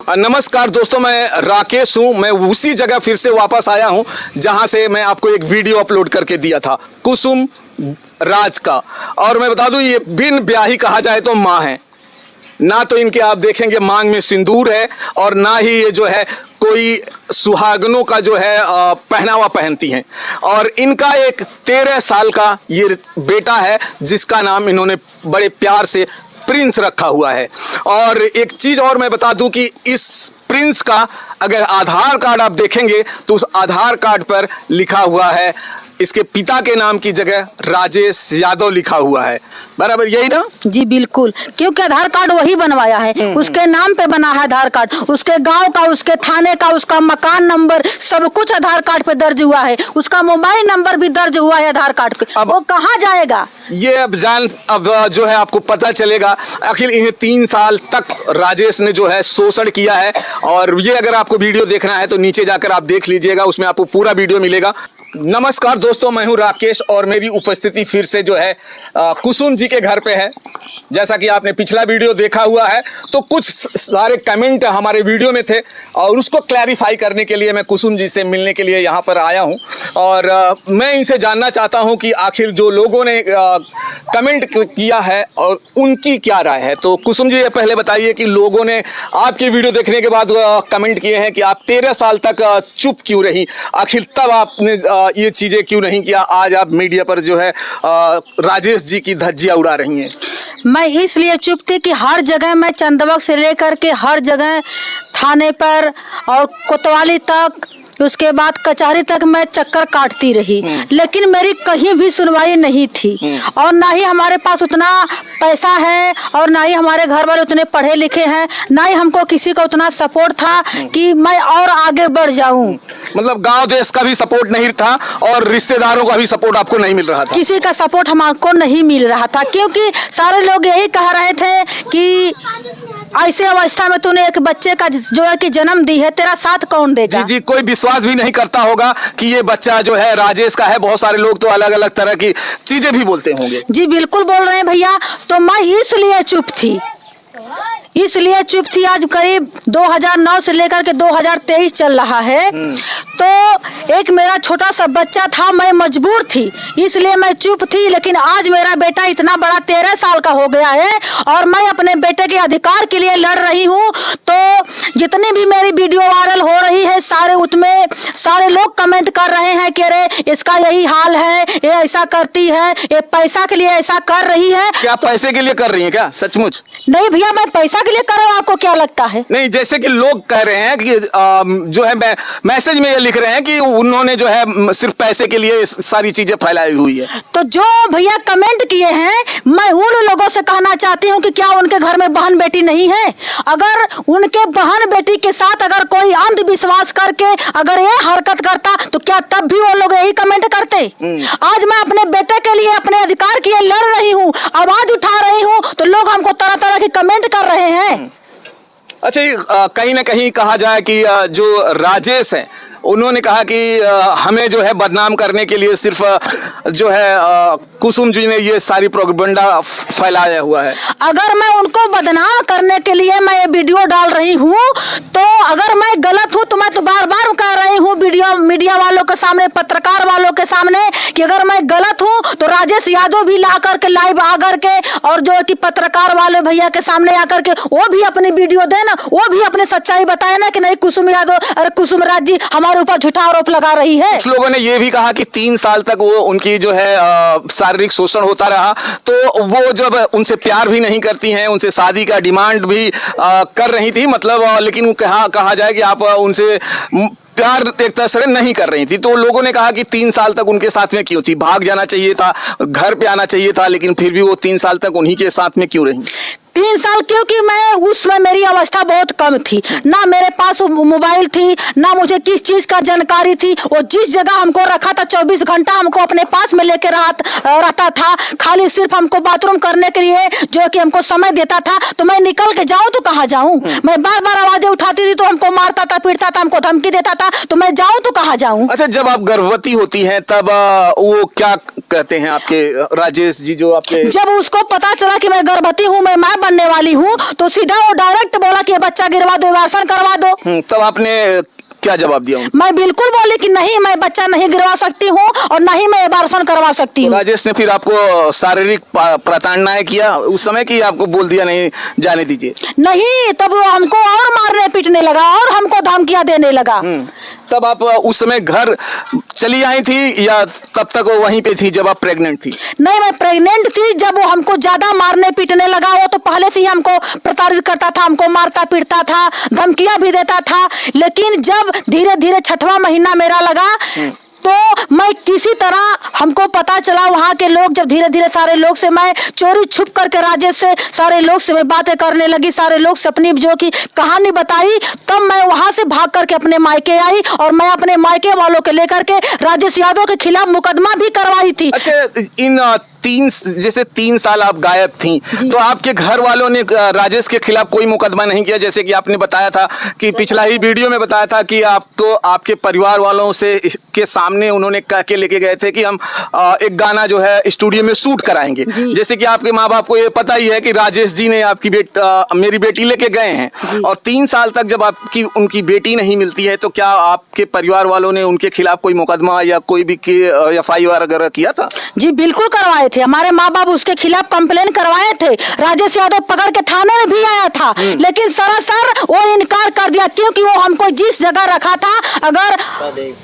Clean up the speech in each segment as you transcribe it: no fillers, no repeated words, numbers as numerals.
नमस्कार दोस्तों, मैं राकेश हूं। मैं उसी जगह फिर से वापस आया हूं जहां से मैं आपको एक वीडियो अपलोड करके दिया था कुसुम राज का। और मैं बता दूं, ये बिन ब्याही कहा जाए तो माँ है। ना तो इनके आप देखेंगे मांग में सिंदूर है और ना ही ये जो है कोई सुहागनों का जो है पहनावा पहनती हैं। और इनका एक 13 साल का ये बेटा है जिसका नाम इन्होंने बड़े प्यार से प्रिंस रखा हुआ है। और एक चीज़ और मैं बता दूं कि इस प्रिंस का अगर आधार कार्ड आप देखेंगे तो उस आधार कार्ड पर लिखा हुआ है, इसके पिता के नाम की जगह राजेश यादव लिखा हुआ है। बराबर यही ना? जी बिल्कुल, क्योंकि आधार कार्ड वही बनवाया है, उसके नाम पे बना है आधार कार्ड। उसके गांव का, उसके थाने का, उसका मकान नंबर सब कुछ आधार कार्ड पे दर्ज हुआ है। उसका मोबाइल नंबर भी दर्ज हुआ है आधार कार्ड पे। अब वो कहाँ जाएगा ये अब जो है आपको पता चलेगा। आखिर इन्हें 3 साल तक राजेश ने जो है शोषण किया है। और ये अगर आपको वीडियो देखना है तो नीचे जाकर आप देख लीजिएगा, उसमें आपको पूरा वीडियो मिलेगा। नमस्कार दोस्तों, मैं हूं राकेश और मेरी उपस्थिति फिर से जो है कुसुम जी के घर पे है। जैसा कि आपने पिछला वीडियो देखा हुआ है तो कुछ सारे कमेंट हमारे वीडियो में थे और उसको क्लैरिफाई करने के लिए मैं कुसुम जी से मिलने के लिए यहाँ पर आया हूँ। और मैं इनसे जानना चाहता हूँ कि आखिर जो लोगों ने कमेंट किया है और उनकी क्या राय है। तो कुसुम जी, ये पहले बताइए कि लोगों ने आपकी वीडियो देखने के बाद कमेंट किए हैं कि आप 13 साल तक चुप क्यों रही, आखिर तब आपने ये चीज़ें क्यों नहीं किया। आज आप मीडिया पर जो है राजेश जी की धज्जियाँ उड़ा रही हैं। मैं इसलिए चुप थी कि हर जगह मैं चंदवक से लेकर के हर जगह थाने पर और कोतवाली तक, उसके बाद कचहरी तक मैं चक्कर काटती रही, लेकिन मेरी कहीं भी सुनवाई नहीं थी। और ना ही हमारे पास उतना पैसा है और ना ही हमारे घर वाले उतने पढ़े लिखे हैं, ना ही हमको किसी का उतना सपोर्ट था कि मैं और आगे बढ़ जाऊं। मतलब गांव देश का भी सपोर्ट नहीं था और रिश्तेदारों का भी सपोर्ट आपको नहीं मिल रहा था? किसी का सपोर्ट हमको नहीं मिल रहा था, क्योंकि सारे लोग यही कह रहे थे कि ऐसे अवस्था में तूने एक बच्चे का जो है कि जन्म दी है, तेरा साथ कौन देगा। जी, कोई विश्वास भी नहीं करता होगा कि ये बच्चा जो है राजेश का है। बहुत सारे लोग तो अलग अलग तरह की चीजें भी बोलते होंगे। जी बिल्कुल बोल रहे हैं भैया। तो मैं इसलिए चुप थी, आज करीब 2009 से लेकर के 2023 चल रहा है। तो एक मेरा छोटा सा बच्चा था, मैं मजबूर थी, इसलिए मैं चुप थी। लेकिन आज मेरा बेटा इतना बड़ा 13 साल का हो गया है और मैं अपने बेटे के अधिकार के लिए लड़ रही हूँ। तो जितनी भी मेरी वीडियो वायरल हो रही है, उसमें सारे लोग कमेंट कर रहे हैं कि अरे इसका यही हाल है, ये ऐसा करती है, ये पैसा के लिए ऐसा कर रही है। क्या पैसे के लिए कर रही है क्या? सचमुच? नहीं भैया, मैं पैसा के लिए कर रहा हूँ, आपको क्या लगता है? नहीं, जैसे कि लोग कह रहे हैं कि जो है मैसेज में ये लिख रहे हैं कि उन्होंने जो है सिर्फ पैसे के लिए सारी चीजें फैलाई हुई है। तो जो भैया कमेंट किए हैं, मैं उन लोगों से कहना चाहती हूँ कि क्या उनके घर में बहन बेटी नहीं है? अगर उनके बहन बेटी के साथ अगर कोई अंधविश्वास करके अगर ये हरकत करता तो क्या तब भी वो लोग यही कमेंट करते? आज मैं अपने बेटे के लिए, अपने अधिकार के लिए लड़ रही हूँ, आवाज उठा रही हूँ, तो लोग हमको तरह तरह के कमेंट कर रहे हैं। अच्छा, कहीं ना कहीं कहा जाए कि जो राजेश है उन्होंने कहा कि हमें जो है बदनाम करने के लिए सिर्फ जो है कुसुम जी ने ये सारी प्रोपेगेंडा फैलाया हुआ है। अगर मैं उनको बदनाम करने के लिए मैं ये वीडियो डाल रही हूँ तो अगर मैं गलत हूँ तो मैं तो बार बार कह रही हूँ मीडिया वालों के सामने, पत्रकार वालों के सामने कि अगर मैं गलत हूँ तो राजेश यादव भी ला करके लाइव आकर के और जो है कि पत्रकार वाले भैया के सामने आकर के वो भी अपनी वीडियो देना, वो भी अपनी सच्चाई बताए ना कि नहीं कुसुम यादव, अरे कुसुम राज जी हमारे ऊपर झूठा आरोप लगा रही है। कुछ लोगों ने ये भी कहा कि 3 साल तक वो उनकी जो है शारीरिक शोषण होता रहा, तो वो जब उनसे प्यार भी नहीं करती हैं, उनसे शादी का डिमांड भी कर रही थी, मतलब लेकिन वो कहा जाए कि आप उनसे प्यार एक तरह से नहीं कर रही थी। तो लोगों ने कहा कि 3 साल तक उनके साथ में क्यों थी, भाग जाना चाहिए था, घर पे आना चाहिए था, लेकिन फिर भी वो 3 साल तक उन्हीं के साथ में क्यों रही? 3 साल क्योंकि मैं उस समय मेरी अवस्था बहुत कम थी, ना मेरे पास मोबाइल थी, ना मुझे किस चीज का जानकारी थी। वो जिस जगह हमको रखा था 24 घंटा हमको अपने पास में लेकर रहता था, खाली सिर्फ हमको बाथरूम करने के लिए जो कि हमको समय देता था। तो मैं निकल के जाऊं तो कहाँ जाऊं? मैं बार बार आवाजें उठाती थी तो हमको मारता मारता था, पीटता था, हमको धमकी देता था, तो मैं जाऊं तो कहाँ जाऊं। अच्छा, जब आप गर्भवती होती हैं तब वो क्या कहते हैं आपके राजेश जी जो आपके? जब उसको पता चला कि मैं गर्भवती हूँ, मैं माँ बनने वाली हूँ, तो सीधा वो डायरेक्ट बोला कि ये बच्चा गिरवा दो, अबॉर्शन करवा दो। तब आपने क्या जवाब दिया उनको? मैं बिल्कुल बोली कि नहीं, मैं बच्चा नहीं गिरवा सकती हूँ और नहीं मैं अबॉर्शन करवा सकती हूँ। राजेश ने फिर आपको शारीरिक प्रताड़नाएं किया उस समय की आपको बोल दिया नहीं जाने दीजिए? नहीं, तब वो हमको और मारने पीटने लगा और हमको धमकियां देने लगा। तब आप उस समय घर चली आई थी या तब तक वो वहीं पे थी जब आप प्रेग्नेंट थी? नहीं, मैं प्रेग्नेंट थी जब वो हमको ज्यादा मारने पीटने लगा। वो तो पहले से ही हमको प्रताड़ित करता था, हमको मारता पीटता था, धमकियां भी देता था। लेकिन जब धीरे धीरे 6वां महीना मेरा लगा तो मैं किसी तरह, हमको पता चला वहाँ के लोग, जब धीरे धीरे सारे लोग से मैं चोरी छुप करके राजेश से सारे लोग से मैं बातें करने लगी, सारे लोग से अपनी जो की कहानी बताई, तब मैं वहाँ से भाग करके अपने मायके आई और मैं अपने मायके वालों के लेकर के राजेश यादव के खिलाफ मुकदमा भी करवाई थी। अच्छा, इन 3 साल आप गायब थी तो आपके घर वालों ने राजेश के खिलाफ कोई मुकदमा नहीं किया? जैसे कि आपने बताया था कि पिछला ही वीडियो में बताया था कि आपको आपके परिवार वालों से के सामने उन्होंने कह के लेके गए थे कि हम एक गाना जो है स्टूडियो में शूट कराएंगे। जैसे कि आपके माँ बाप को ये पता ही है कि राजेश जी ने आपकी मेरी बेटी लेके गए हैं और 3 साल तक जब आपकी उनकी बेटी नहीं मिलती है तो क्या आपके परिवार वालों ने उनके खिलाफ कोई मुकदमा या कोई भी FIR वगैरह किया था? जी बिल्कुल करवाए थे। हमारे माँ बाप उसके खिलाफ कंप्लेन करवाए थे। राजेश यादव पकड़ के थाने में भी आया था, लेकिन सरासर वो इनकार कर दिया, क्योंकि वो हमको जिस जगह रखा था, अगर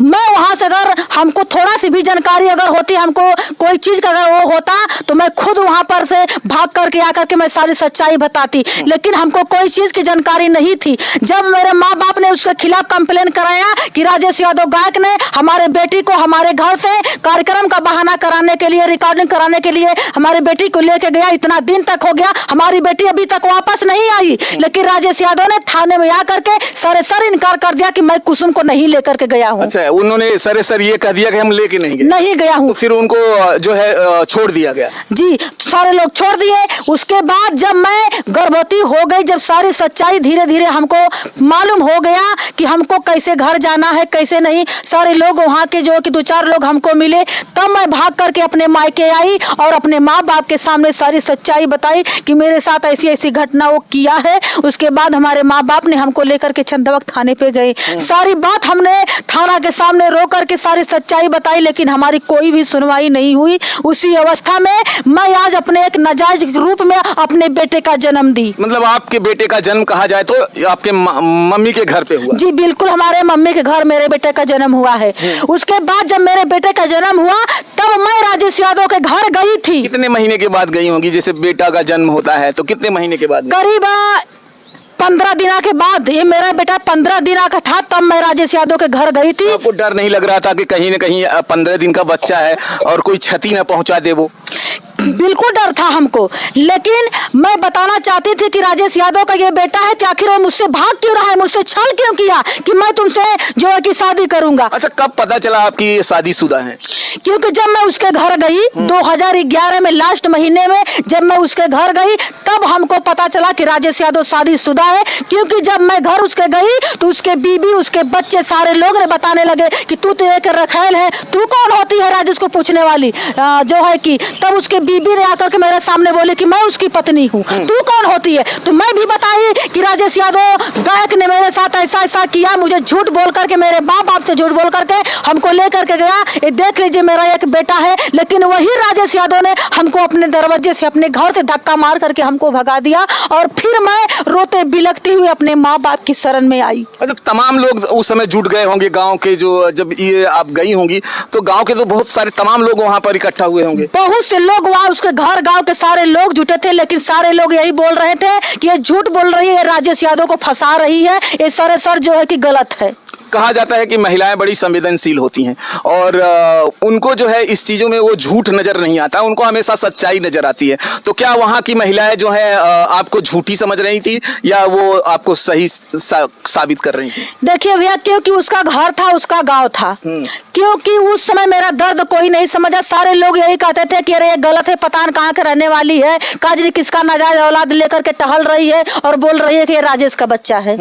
मैं वहां से अगर हमको थोड़ा सी भी जानकारी अगर होती, हमको कोई चीज का अगर वो होता तो मैं खुद वहां पर से भाग करके आकर के मैं सारी सच्चाई बताती, लेकिन हमको कोई चीज की जानकारी नहीं थी। जब मेरे माँ बाप ने उसके खिलाफ कंप्लेन कराया कि राजेश यादव गायक ने हमारे बेटी को हमारे घर से कार्यक्रम का बहाना कराने के लिए, रिकॉर्डिंग कराने के लिए हमारी बेटी को लेके गया, इतना दिन तक हो गया, हमारी बेटी अभी तक वापस नहीं आई, लेकिन राजेश यादव ने थाने में आकर के सर इनकार कर दिया कि मैं कुसुम को नहीं लेकर के गया हूँ। अच्छा, उन्होंने सर ये कह दिया कि हम लेके नहीं गया हूँ। तो फिर उनको जो है छोड़ दिया गया? जी, सारे लोग छोड़ दिए। उसके बाद जब मैं गर्भवती हो गई, जब सारी सच्चाई धीरे धीरे हमको मालूम हो गया कि हमको कैसे घर जाना है कैसे नहीं, सारे लोग वहाँ के जो कि 2-4 लोग हमको मिले, तब मैं भाग करके अपने मायके आई और अपने माँ बाप के सामने सारी सच्चाई बताई कि मेरे साथ ऐसी ऐसी घटना वो किया है। उसके बाद हमारे माँ बाप ने हमको लेकर के चंदवक थाने पे गए, सारी बात हमने थाना के सामने रो करके सारी सच्चाई बताई, लेकिन हमारी कोई भी सुनवाई नहीं हुई। उसी अवस्था में मैं आज अपने एक नाजायज रूप में अपने बेटे का जन्म दी। मतलब आपके बेटे का जन्म कहा जाए तो आपके मम्मी के घर पे हुआ? जी बिल्कुल, हमारे मम्मी के घर मेरे बेटे का जन्म हुआ है। उसके बाद जब मेरे बेटे का जन्म हुआ तब मैं राजेश यादव के घर गई थी। कितने महीने के बाद गई होंगी? जैसे बेटा का जन्म होता है तो कितने महीने के बाद? करीब 15 दिना के बाद। ये मेरा बेटा 15 दिना का था तब मैं राजेश यादव के घर गई थी। आपको डर नहीं लग रहा था कि कहीं न कहीं 15 दिन का बच्चा है और कोई क्षति न पहुंचा दे? वो बिल्कुल डर था हमको, लेकिन मैं बताना चाहती थी कि राजेश यादव का ये बेटा है, तो आखिर वो मुझसे भाग क्यों रहा है, मुझसे छल क्यों किया कि मैं तुमसे जो है कि शादी करूंगा। अच्छा, कब पता चला आपकी शादीशुदा है? क्योंकि जब मैं उसके घर गई 2011 में लास्ट महीने में जब मैं उसके घर गई तब हमको पता चला कि राजेश यादव शादीशुदा है। क्योंकि जब मैं घर उसके गई तो उसके बीबी, उसके बच्चे, सारे लोग ने बताने लगे कि तू तो एक रखेल है, तू कौन होती है राजेश को पूछने वाली जो है कि। तब उसके बीबी ने आकर के मेरे सामने बोले कि मैं उसकी पत्नी हूँ, तू कौन होती है। तो मैं भी बताई कि राजेश यादव गायक ने मेरे साथ ऐसा ऐसा किया, मुझे झूठ बोल करके, मेरे माँ बाप से झूठ बोल करके हमको लेकर के गया, ये देख लीजिए मेरा एक बेटा है। लेकिन वही राजेश यादव ने हमको अपने दरवाजे से, अपने घर से धक्का मार करके हमको भगा दिया और फिर मैं रोते बिलखती हुई अपने माँ बाप की शरण में आई। अच्छा, तमाम लोग उस समय जुट गए होंगे गांव के, जो जब ये आप गई होंगी तो गांव के तो बहुत सारे तमाम लोग वहां पर इकट्ठा हुए होंगे? बहुत से लोग वहाँ उसके घर, गांव के सारे लोग जुटे थे, लेकिन सारे लोग यही बोल रहे थे कि ये झूठ बोल रही है, राजेश यादव को फंसा रही है, ये सर जो है कि गलत है। कहा जाता है कि महिलाएं बड़ी संवेदनशील होती हैं और उनको जो है इस चीज़ों में वो झूठ नज़र नहीं आता, उनको हमेशा सच्चाई नज़र आती है। तो क्या वहाँ की महिलाएं जो है आपको झूठी समझ रही थी या वो आपको सही साबित कर रही थी? देखिए भैया, क्योंकि उसका घर था, उसका गांव था, क्योंकि उस समय मेरा दर्द कोई नहीं समझा। सारे लोग यही कहते थे कि अरे ये गलत है, पता न कहाँ के रहने वाली है, काजरी किसका नाजायज औलाद लेकर के टहल रही है और बोल रही है कि ये राजेश का बच्चा है।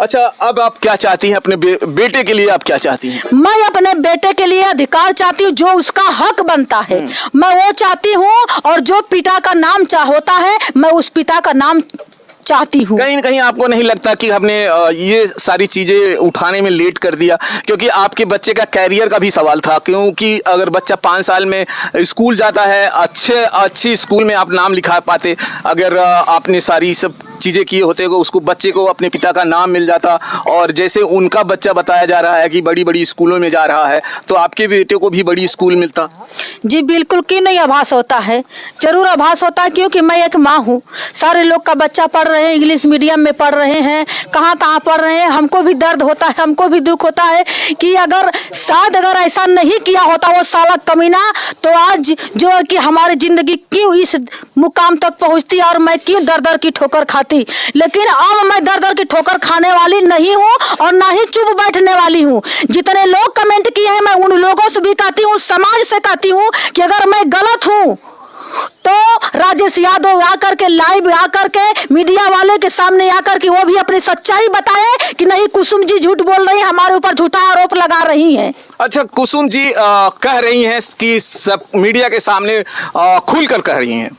अच्छा, अब आप क्या चाहती हैं अपने बेटे के लिए? आप क्या चाहती हैं? मैं अपने बेटे के लिए अधिकार चाहती हूँ, जो उसका हक बनता है मैं वो चाहती हूँ, और जो पिता का नाम होता है मैं उस पिता का नाम चाहती हूँ। कहीं न कहीं आपको नहीं लगता कि हमने ये सारी चीज़ें उठाने में लेट कर दिया? क्योंकि आपके बच्चे का कैरियर का भी सवाल था, क्योंकि अगर बच्चा 5 साल में स्कूल जाता है, अच्छी स्कूल में आप नाम लिखा पाते, अगर आपने सारी सब चीज़ें किए होते को उसको बच्चे को अपने पिता का नाम मिल जाता, और जैसे उनका बच्चा बताया जा रहा है कि बड़ी बड़ी स्कूलों में जा रहा है, तो आपके बेटे को भी बड़ी स्कूल मिलता। जी बिल्कुल, क्यों नहीं आभास होता है, जरूर आभास होता है, क्योंकि मैं एक माँ हूँ। सारे लोग का बच्चा पढ़ रहे हैं, इंग्लिश मीडियम में पढ़ रहे हैं, कहाँ कहाँ पढ़ रहे हैं। हमको भी दर्द होता है, हमको भी दुख होता है कि अगर शायद अगर ऐसा नहीं किया होता वो साला कमीना, तो आज जो है कि हमारी जिंदगी क्यों इस मुकाम तक पहुँचती और मैं क्यों दर दर की ठोकर खाती। लेकिन अब मैं दर दर की ठोकर खाने वाली नहीं हूँ और ना ही चुप बैठने वाली हूँ। जितने लोग कमेंट किए हैं मैं उन लोगों से भी कहती हूँ, समाज से कहती हूँ कि अगर मैं गलत हूँ तो राजेश यादव आकर के लाइव आकर के मीडिया वाले के सामने आकर के वो भी अपनी सच्चाई बताए कि नहीं कुसुम जी झूठ बोल रही हैं, हमारे ऊपर झूठा आरोप लगा रही हैं। अच्छा, कुसुम जी कह रही हैं कि सब मीडिया के सामने खुलकर कह रही हैं,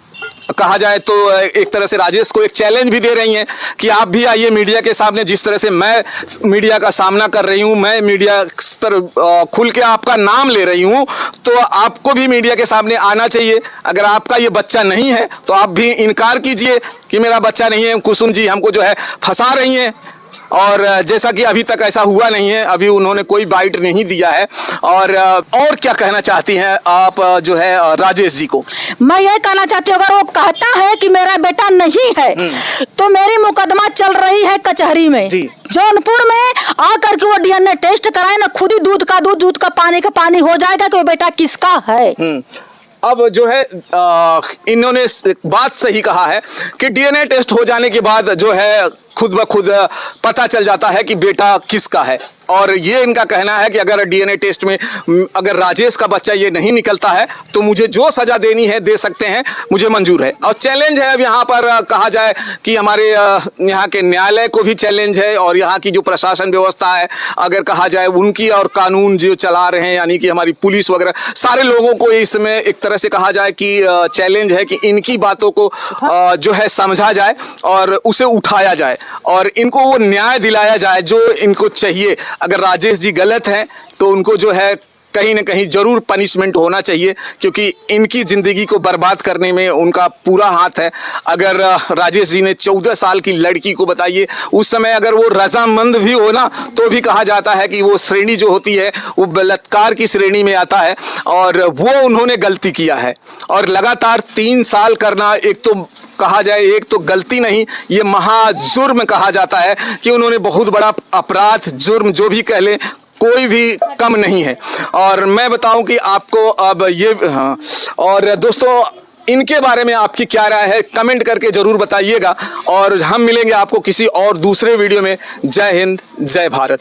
कहा जाए तो एक तरह से राजेश को एक चैलेंज भी दे रही हैं कि आप भी आइए मीडिया के सामने, जिस तरह से मैं मीडिया का सामना कर रही हूं, मैं मीडिया पर खुल के आपका नाम ले रही हूं, तो आपको भी मीडिया के सामने आना चाहिए। अगर आपका ये बच्चा नहीं है तो आप भी इनकार कीजिए कि मेरा बच्चा नहीं है। कुसुम जी हमको जो है फंसा रही हैं, और जैसा कि अभी तक ऐसा हुआ नहीं है, अभी उन्होंने कोई बाइट नहीं दिया है। और क्या कहना चाहती हैं आप जो है राजेश जी को? मैं ये कहना चाहती हूँ, अगर वो कहता है कि मेरा बेटा नहीं है तो मेरी मुकदमा चल रही है कचहरी में जौनपुर में, आकर के वो डीएनए टेस्ट कराए ना, खुद ही दूध का पानी का पानी हो जाएगा कि वो बेटा किसका है। अब जो है इन्होंने बात सही कहा है कि डीएनए टेस्ट हो जाने के बाद जो है खुद ब खुद पता चल जाता है कि बेटा किसका है। और ये इनका कहना है कि अगर डीएनए टेस्ट में अगर राजेश का बच्चा ये नहीं निकलता है तो मुझे जो सज़ा देनी है दे सकते हैं, मुझे मंजूर है। और चैलेंज है अब यहाँ पर कहा जाए कि हमारे यहाँ के न्यायालय को भी चैलेंज है, और यहाँ की जो प्रशासन व्यवस्था है अगर कहा जाए उनकी, और कानून जो चला रहे हैं यानी कि हमारी पुलिस वगैरह, सारे लोगों को इसमें एक तरह से कहा जाए कि चैलेंज है कि इनकी बातों को जो है समझा जाए और उसे उठाया जाए और इनको वो न्याय दिलाया जाए जो इनको चाहिए। अगर राजेश जी गलत हैं तो उनको जो है कहीं ना कहीं ज़रूर पनिशमेंट होना चाहिए, क्योंकि इनकी ज़िंदगी को बर्बाद करने में उनका पूरा हाथ है। अगर राजेश जी ने 14 साल की लड़की को, बताइए उस समय अगर वो रजामंद भी हो ना तो भी कहा जाता है कि वो श्रेणी जो होती है वो बलात्कार की श्रेणी में आता है, और वो उन्होंने गलती किया है। और लगातार 3 साल करना, एक तो कहा जाए एक तो गलती नहीं, ये महाजुर्म कहा जाता है कि उन्होंने बहुत बड़ा अपराध, जुर्म जो भी कह लें, कोई भी कम नहीं है। और मैं बताऊं कि आपको अब ये और दोस्तों इनके बारे में आपकी क्या राय है कमेंट करके ज़रूर बताइएगा, और हम मिलेंगे आपको किसी और दूसरे वीडियो में। जय हिंद, जय भारत।